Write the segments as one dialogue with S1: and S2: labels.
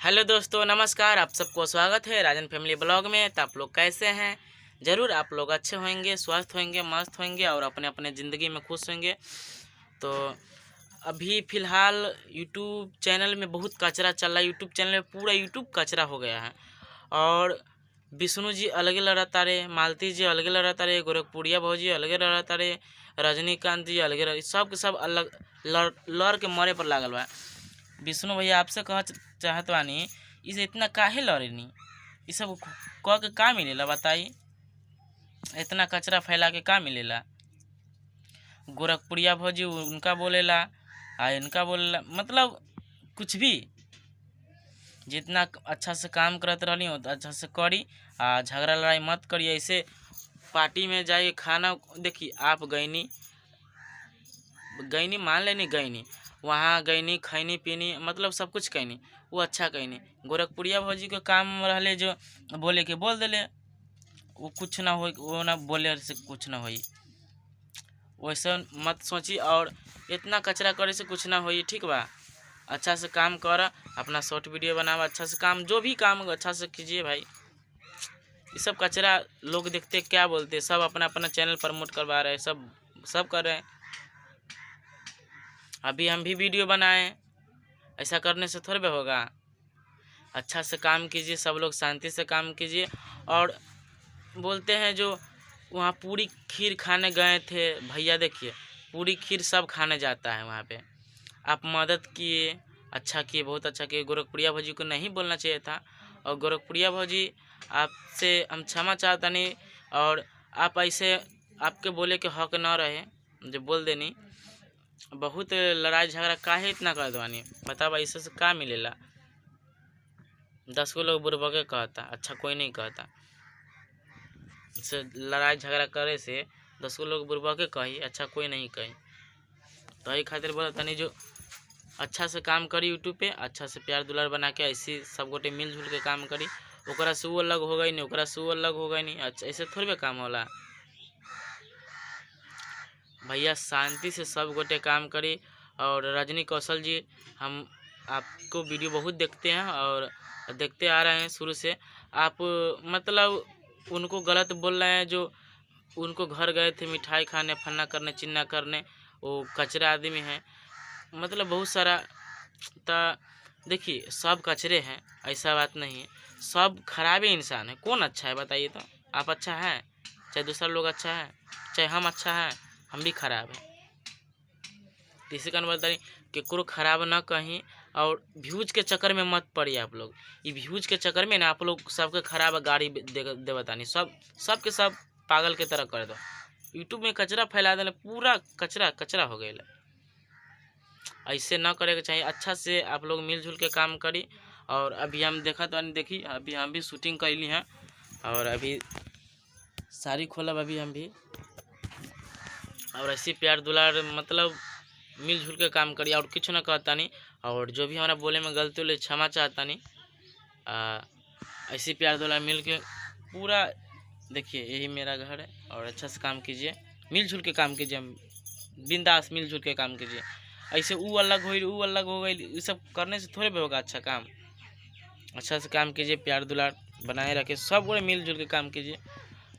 S1: Hello दोस्तों, नमस्कार। आप सबको स्वागत है राजन फैमिली ब्लॉग में। तो आप लोग कैसे हैं? ज़रूर आप लोग अच्छे होंगे, स्वस्थ होंगे, मस्त होंगे और अपने अपने ज़िंदगी में खुश होंगे। तो अभी फ़िलहाल यूट्यूब चैनल में बहुत कचरा चल रहा है। यूट्यूब चैनल में पूरा यूट्यूब कचरा हो गया है। और विष्णु जी अलग लड़ता रहे, मालती जी अलग लड़ता रहे, गोरखपुरिया भौजी अलग लड़ता रहे, रजनीकांत जी अलग रहे, सब के सब अलग लड़ के मरे पर लागल बा। विष्णु भैया आपसे कह चाहत बानी, इसे इतना काहे लड़ेनी? ये सब कह के का मिलेला बताई? इतना कचरा फैला के का मिलेला? गोरखपुरिया भौजी उनका बोलेला आ इनका बोलेला, मतलब कुछ भी। जितना अच्छा से काम करत रहनी हो तो अच्छा से करी, आ झगड़ा लड़ाई मत करी। ऐसे पार्टी में जाइए खाना, देखिए आप गईनी गईनी मान लेनी, गईनी वहाँ गईनी, खैनी पीनी, मतलब सब कुछ कहनी, वो अच्छा कहनी। गोरखपुरिया भौजी के काम रहले जो बोले के बोल देले, वो कुछ ना हो, वो ना बोले से कुछ ना होई। वैसे मत सोची और इतना कचरा करे से कुछ ना होई, ठीक बा? अच्छा से काम कर, अपना शॉर्ट वीडियो बनावा, अच्छा से काम, जो भी काम अच्छा से कीजिए भाई। ये सब कचरा लोग देखते क्या बोलते, सब अपना अपना चैनल प्रमोट करवा रहे हैं, सब कर रहे हैं। अभी हम भी वीडियो बनाए, ऐसा करने से थोड़े होगा। अच्छा से काम कीजिए, सब लोग शांति से काम कीजिए। और बोलते हैं जो वहाँ पूरी खीर खाने गए थे भैया, देखिए पूरी खीर सब खाने जाता है वहाँ पे। आप मदद किए, अच्छा किए, बहुत अच्छा किए। गोरखपुरिया भौजी को नहीं बोलना चाहिए था। और गोरखपुरिया भौजी आपसे हम क्षमा चाहता नहीं। और आप ऐसे आपके बोले के हक न रहे जो बोल देनी। बहुत लड़ाई झगड़ा काहे इतना कर दवानी बताओ? ऐसे से का मिलेला? 10 को लोग बुरबके कहता, अच्छा कोई नहीं कहता। इससे लड़ाई झगड़ा करे से 10 को लोग बुरबके कही, अच्छा कोई नहीं कही। तो यही खातिर बोला तनी जो अच्छा से काम करी यूट्यूब पे, अच्छा से प्यार दुलार बना के ऐसे सब गोटे मिलजुल के काम करी। ओकरा से वो अलग हो गई नहीं, ओकरा से वो अलग हो गई नहीं। अच्छा ऐसे थोड़े काम होला भैया, शांति से सब गोटे काम करी। और रजनी कौशल जी, हम आपको वीडियो बहुत देखते हैं और देखते आ रहे हैं शुरू से। आप मतलब उनको गलत बोल रहे हैं, जो उनको घर गए थे मिठाई खाने, फन्ना करने, चिन्ना करने, वो कचरा आदमी हैं, मतलब बहुत सारा। तो देखिए सब कचरे हैं, ऐसा बात नहीं है। सब खराब ही इंसान है, कौन अच्छा है बताइए? तो आप अच्छा है, चाहे दूसरा लोग अच्छा है, चाहे हम अच्छा है, हम भी खराब हैं। इसी कारण बता रही केकरो खराब ना कहीं। और व्यूज के चक्कर में मत पड़िए आप लोग। ये व्यूज के चक्कर में ना आप लोग सबके खराब गाड़ी दे बतानी, सब के सब पागल के तरह कर दो। यूट्यूब में कचरा फैला देना, पूरा कचरा कचरा हो गया। ऐसे ना करे के चाहिए। अच्छा से आप लोग मिलजुल के काम करी। और अभी हम देखा तो देखी, अभी हम भी शूटिंग कैली हैं और अभी साड़ी खोलब अभी हम भी। और ऐसे प्यार दुलार मतलब मिलजुल के काम करिए और कुछ ना कहता नहीं। और जो भी हमारा बोले में गलती हो क्षमा चाहता नहीं। ऐसे प्यार दुलार मिल के पूरा देखिए, यही मेरा घर है। और अच्छा से काम कीजिए, मिलजुल के काम कीजिए, बिंदास मिलजुल के काम कीजिए। ऐसे वो अलग हो गई, ये सब करने से थोड़े भी होगा अच्छा काम। अच्छा से काम कीजिए, प्यार दुलार बनाए रखे, सब लोग मिलजुल के काम कीजिए।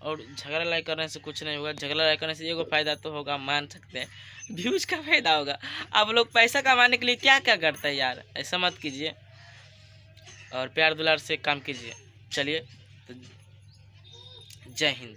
S1: और झगड़ा लड़ाई करने से कुछ नहीं होगा। झगड़ा लड़ाई करने से एगो फायदा तो होगा, मान सकते हैं, व्यूज का फायदा होगा। आप लोग पैसा कमाने के लिए क्या क्या करते हैं यार, ऐसा मत कीजिए। और प्यार दुलार से काम कीजिए। चलिए तो जय हिंद।